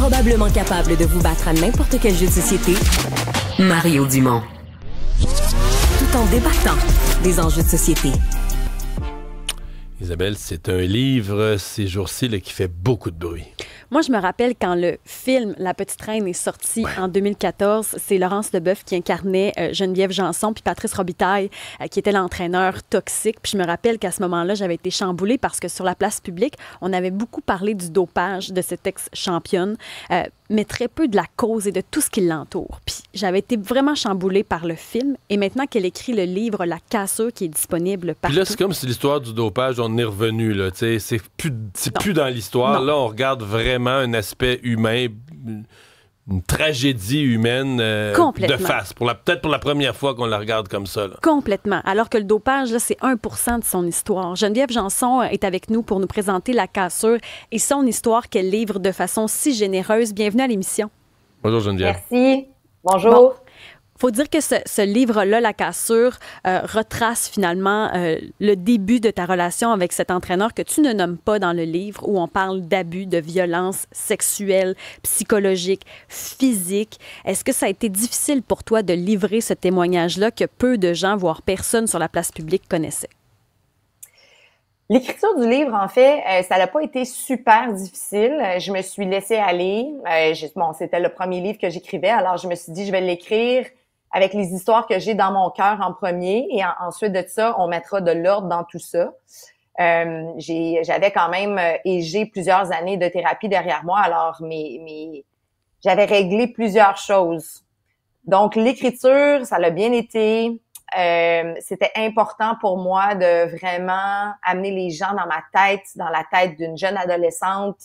Probablement capable de vous battre à n'importe quel jeu de société, Mario Dumont. Tout en débattant des enjeux de société. Isabelle, c'est un livre, ces jours-ci, là, qui fait beaucoup de bruit. Moi, je me rappelle quand le film La Petite Reine est sorti en 2014, c'est Laurence Leboeuf qui incarnait Geneviève Janson puis Patrice Robitaille qui était l'entraîneur toxique. Puis je me rappelle qu'à ce moment-là, j'avais été chamboulée parce que sur la place publique, on avait beaucoup parlé du dopage de cette ex-championne, mais très peu de la cause et de tout ce qui l'entoure. Puis j'avais été vraiment chamboulée par le film. Et maintenant qu'elle écrit le livre La Cassure qui est disponible partout. Puis là, c'est comme si l'histoire du dopage, on est revenu. Là, c'est plus dans l'histoire. Non. Là, on regarde vraiment un aspect humain, une tragédie humaine de face. Peut-être pour la première fois qu'on la regarde comme ça. Là. Complètement. Alors que le dopage, là, c'est 1% de son histoire. Geneviève Janson est avec nous pour nous présenter La Cassure et son histoire qu'elle livre de façon si généreuse. Bienvenue à l'émission. Bonjour Geneviève. Merci. Bonjour. Bon. Faut dire que ce livre-là, La Cassure, retrace finalement le début de ta relation avec cet entraîneur que tu ne nommes pas dans le livre, où on parle d'abus, de violence sexuelle, psychologique, physique. Est-ce que ça a été difficile pour toi de livrer ce témoignage-là que peu de gens, voire personne sur la place publique connaissaient? L'écriture du livre, en fait, ça n'a pas été super difficile. Je me suis laissée aller. C'était le premier livre que j'écrivais, alors je me suis dit, je vais l'écrire avec les histoires que j'ai dans mon cœur en premier, et ensuite de ça, on mettra de l'ordre dans tout ça. J'avais quand même et j'ai plusieurs années de thérapie derrière moi, alors j'avais réglé plusieurs choses. Donc l'écriture, ça l'a bien été. C'était important pour moi de vraiment amener les gens dans la tête d'une jeune adolescente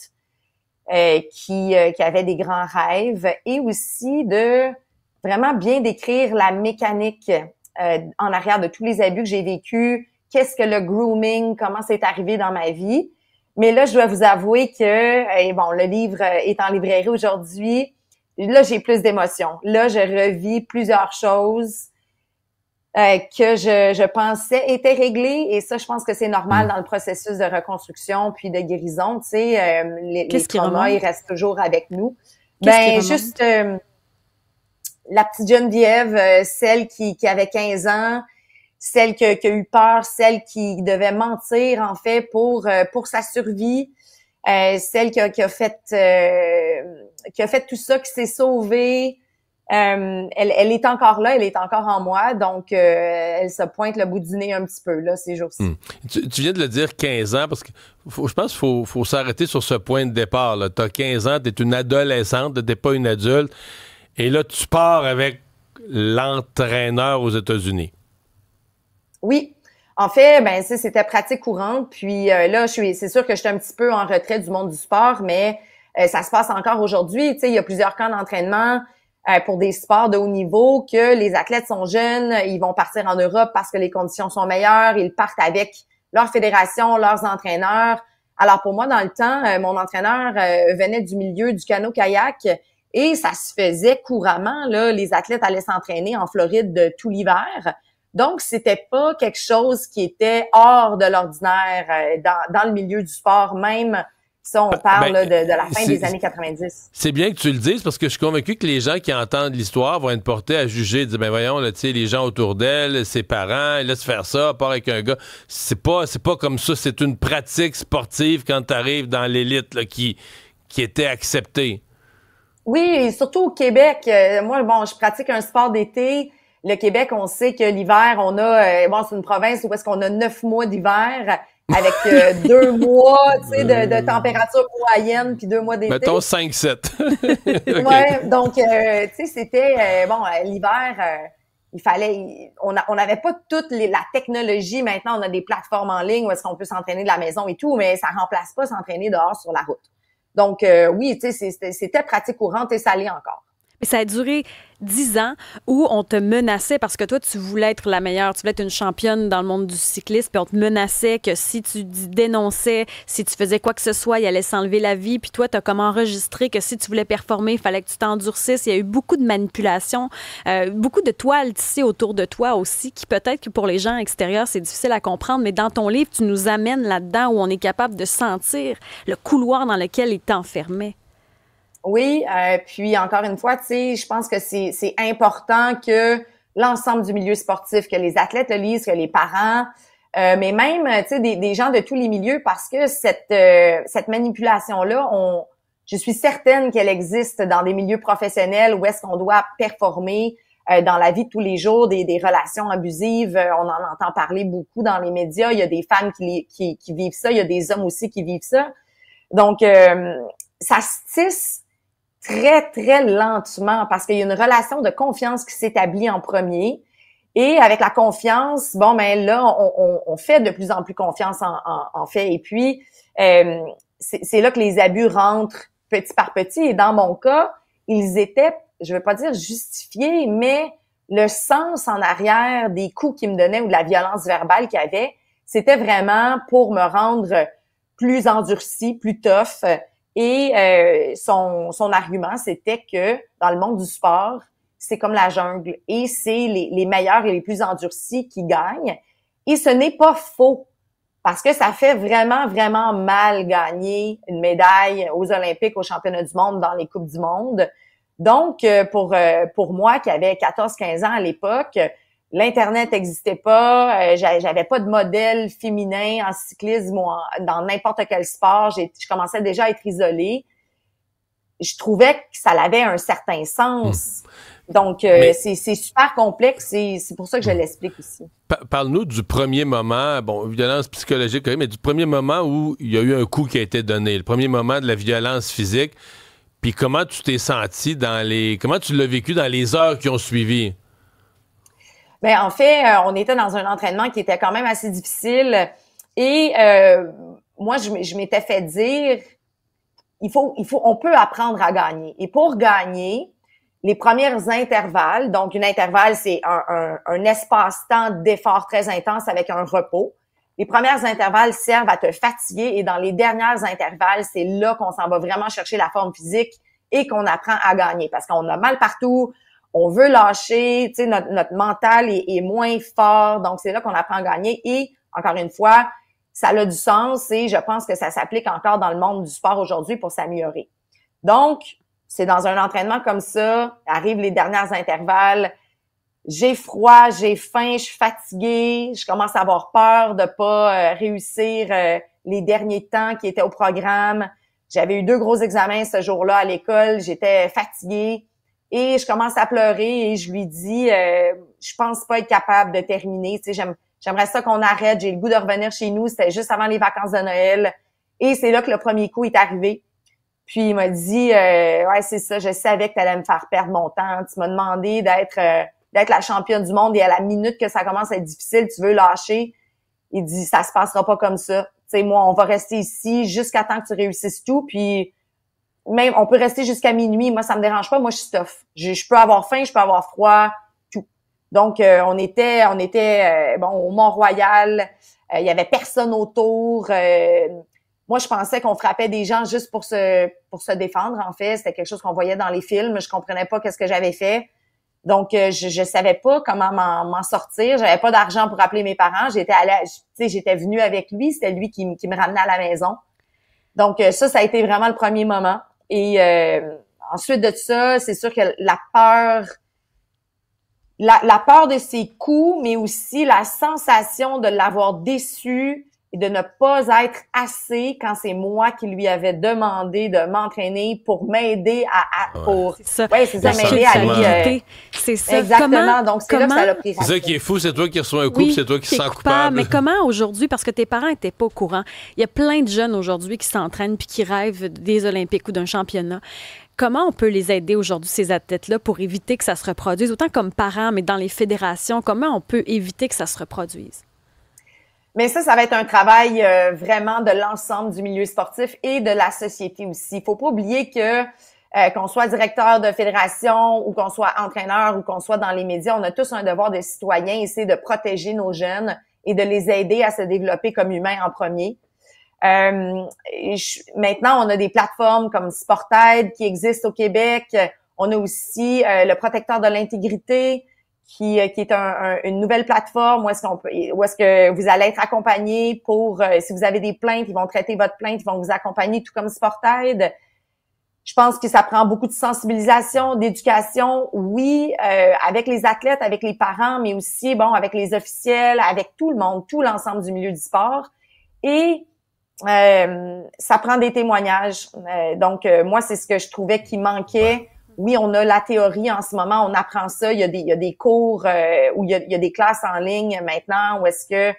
qui avait des grands rêves, et aussi de vraiment bien décrire la mécanique en arrière de tous les abus que j'ai vécus, qu'est-ce que le grooming, comment c'est arrivé dans ma vie. Mais là, je dois vous avouer que, le livre est en librairie aujourd'hui. Là, j'ai plus d'émotions. Là, je revis plusieurs choses que je pensais étaient réglées, et ça, je pense que c'est normal dans le processus de reconstruction puis de guérison. Tu sais, les traumas, ils restent toujours avec nous. La petite Geneviève, celle qui avait 15 ans, celle qui a eu peur, celle qui devait mentir, en fait, pour sa survie, celle qui a fait tout ça, qui s'est sauvée. Elle est encore là, elle est encore en moi, donc elle se pointe le bout du nez un petit peu, là, ces jours-ci. Tu viens de le dire, 15 ans, parce que je pense qu'il faut s'arrêter sur ce point de départ. Tu as 15 ans, tu es une adolescente, tu n'es pas une adulte. Et là, tu pars avec l'entraîneur aux États-Unis. Oui. En fait, c'était pratique courante. Puis là, c'est sûr que je suis un petit peu en retrait du monde du sport, mais ça se passe encore aujourd'hui. Tu sais, il y a plusieurs camps d'entraînement pour des sports de haut niveau, que les athlètes sont jeunes, ils vont partir en Europe parce que les conditions sont meilleures, ils partent avec leur fédération, leurs entraîneurs. Alors pour moi, dans le temps, mon entraîneur venait du milieu du canot-kayak. Et ça se faisait couramment, là, les athlètes allaient s'entraîner en Floride tout l'hiver. Donc, c'était pas quelque chose qui était hors de l'ordinaire dans le milieu du sport, même si on parle de la fin des années 90. C'est bien que tu le dises, parce que je suis convaincu que les gens qui entendent l'histoire vont être portés à juger, dire, voyons, là, tu sais, les gens autour d'elle, ses parents, ils laissent faire ça, part avec un gars. C'est pas comme ça, c'est une pratique sportive quand tu arrives dans l'élite, là, qui était acceptée. Oui, et surtout au Québec. Moi, je pratique un sport d'été. Le Québec, on sait que l'hiver, on a... c'est une province où est-ce qu'on a 9 mois d'hiver avec 2 mois, tu sais, de température moyenne, puis 2 mois d'été. Mettons 5-7. Okay. Ouais, donc, tu sais, c'était... l'hiver... il fallait... On n'avait pas toute la technologie. Maintenant, on a des plateformes en ligne où est-ce qu'on peut s'entraîner de la maison et tout, mais ça remplace pas s'entraîner dehors sur la route. Donc, oui, tu sais, c'était pratique courante, et ça l'est encore. Mais ça a duré 10 ans où on te menaçait parce que toi, tu voulais être la meilleure, tu voulais être une championne dans le monde du cyclisme, puis on te menaçait que si tu dénonçais, si tu faisais quoi que ce soit, il allait s'enlever la vie. Puis toi, tu as comme enregistré que si tu voulais performer, il fallait que tu t'endurcisses. Il y a eu beaucoup de manipulations, beaucoup de toiles tissées autour de toi aussi, qui peut-être que pour les gens extérieurs, c'est difficile à comprendre, mais dans ton livre, tu nous amènes là-dedans où on est capable de sentir le couloir dans lequel il t'enfermait. Oui, puis encore une fois, tu sais, je pense que c'est important que l'ensemble du milieu sportif, que les athlètes le lisent, que les parents, mais même, tu sais, des gens de tous les milieux, parce que cette manipulation-là, je suis certaine qu'elle existe dans des milieux professionnels où est-ce qu'on doit performer dans la vie de tous les jours, des relations abusives. On en entend parler beaucoup dans les médias. Il y a des femmes qui vivent ça, il y a des hommes aussi qui vivent ça. Donc, ça se tisse très, très lentement parce qu'il y a une relation de confiance qui s'établit en premier. Et avec la confiance, bon, ben là, on fait de plus en plus confiance en fait. Et puis, c'est là que les abus rentrent petit par petit. Et dans mon cas, ils étaient, je veux pas dire justifiés, mais le sens en arrière des coups qu'il me donnait ou de la violence verbale qu'il y avait, c'était vraiment pour me rendre plus endurcie, plus tough. Et son argument, c'était que dans le monde du sport, c'est comme la jungle et c'est les meilleurs et les plus endurcis qui gagnent. Et ce n'est pas faux parce que ça fait vraiment, vraiment mal gagner une médaille aux Olympiques, aux championnats du monde, dans les Coupes du monde. Donc, pour moi qui avait 14-15 ans à l'époque, l'Internet n'existait pas, j'avais pas de modèle féminin en cyclisme ou dans n'importe quel sport. Je commençais déjà à être isolée. Je trouvais que ça avait un certain sens. Donc, c'est super complexe et c'est pour ça que je l'explique aussi. Parle-nous du premier moment, bon, violence psychologique, mais du premier moment où il y a eu un coup qui a été donné, le premier moment de la violence physique, puis comment tu t'es senti comment tu l'as vécu dans les heures qui ont suivi? Ben en fait, on était dans un entraînement qui était quand même assez difficile et moi je m'étais fait dire on peut apprendre à gagner. Et pour gagner, les premiers intervalles, donc une intervalle c'est un espace-temps d'effort très intense avec un repos. Les premières intervalles servent à te fatiguer et dans les dernières intervalles, c'est là qu'on s'en va vraiment chercher la forme physique et qu'on apprend à gagner parce qu'on a mal partout. On veut lâcher, tu sais, notre mental est moins fort, donc c'est là qu'on apprend à gagner. Et encore une fois, ça a du sens et je pense que ça s'applique encore dans le monde du sport aujourd'hui pour s'améliorer. Donc, c'est dans un entraînement comme ça, arrivent les dernières intervalles, j'ai froid, j'ai faim, je suis fatiguée, je commence à avoir peur de pas réussir les derniers temps qui étaient au programme. J'avais eu 2 gros examens ce jour-là à l'école, j'étais fatiguée. Et je commence à pleurer et je lui dis je pense pas être capable de terminer, tu sais, j'aimerais ça qu'on arrête, j'ai le goût de revenir chez nous, c'était juste avant les vacances de Noël. Et c'est là que le premier coup est arrivé. Puis il m'a dit ouais, c'est ça, je savais que tu allais me faire perdre mon temps, tu m'as demandé d'être la championne du monde et à la minute que ça commence à être difficile, tu veux lâcher. Il dit ça se passera pas comme ça. Tu sais, moi on va rester ici jusqu'à temps que tu réussisses tout puis même, on peut rester jusqu'à minuit. Moi, ça me dérange pas. Moi, je suis tough. Je peux avoir faim, je peux avoir froid, tout. Donc, on était au Mont-Royal. Il y avait personne autour. Moi, je pensais qu'on frappait des gens juste pour se défendre, en fait. C'était quelque chose qu'on voyait dans les films. Je comprenais pas qu'est-ce que j'avais fait. Donc, je savais pas comment m'en sortir. J'avais pas d'argent pour appeler mes parents. J'étais venue avec lui. C'était lui qui me ramenait à la maison. Donc, ça a été vraiment le premier moment. Et ensuite de ça, c'est sûr que la peur de ses coups, mais aussi la sensation de l'avoir déçu et de ne pas être assez quand c'est moi qui lui avais demandé de m'entraîner pour m'aider c'est ça, m'aider à lui. C'est ça. Exactement. Donc, c'est là que ça l'a pris. C'est ça qui est fou, c'est toi qui reçois un coup, c'est toi qui te sens coupable. Mais comment aujourd'hui, parce que tes parents n'étaient pas au courant, il y a plein de jeunes aujourd'hui qui s'entraînent puis qui rêvent des Olympiques ou d'un championnat. Comment on peut les aider aujourd'hui, ces athlètes-là, pour éviter que ça se reproduise, autant comme parents, mais dans les fédérations, comment on peut éviter que ça se reproduise? Mais ça va être un travail vraiment de l'ensemble du milieu sportif et de la société aussi. Il faut pas oublier que qu'on soit directeur de fédération ou qu'on soit entraîneur ou qu'on soit dans les médias, on a tous un devoir de citoyen, essayer de protéger nos jeunes et de les aider à se développer comme humains en premier. Maintenant, on a des plateformes comme Sportaid qui existent au Québec. On a aussi le protecteur de l'intégrité qui est une nouvelle plateforme où est-ce que vous allez être accompagné pour si vous avez des plaintes, ils vont traiter votre plainte, ils vont vous accompagner tout comme Sportaid. Je pense que ça prend beaucoup de sensibilisation, d'éducation, oui, avec les athlètes, avec les parents, mais aussi, bon, avec les officiels, avec tout le monde, tout l'ensemble du milieu du sport. Et ça prend des témoignages. Donc, moi, c'est ce que je trouvais qui manquait. Oui, on a la théorie en ce moment, on apprend ça. Il y a des cours où il y a des classes en ligne maintenant où est-ce que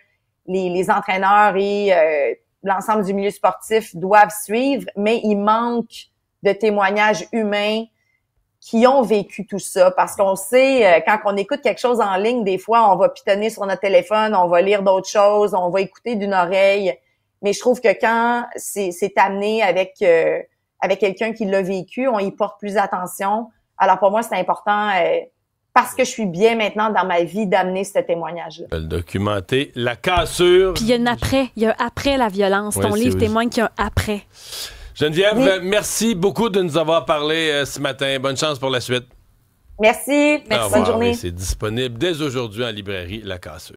les entraîneurs et l'ensemble du milieu sportif doivent suivre, mais il manque de témoignages humains qui ont vécu tout ça. Parce qu'on sait, quand on écoute quelque chose en ligne, des fois, on va pitonner sur notre téléphone, on va lire d'autres choses, on va écouter d'une oreille. Mais je trouve que quand c'est amené avec quelqu'un qui l'a vécu, on y porte plus attention. Alors pour moi, c'est important parce que je suis bien maintenant dans ma vie d'amener ce témoignage-là. Le documenter la cassure. Puis il y a un après la violence. Ton livre témoigne qu'il y a un après. Geneviève, merci beaucoup de nous avoir parlé ce matin. Bonne chance pour la suite. Merci. Bonne journée. C'est disponible dès aujourd'hui en librairie La Cassure.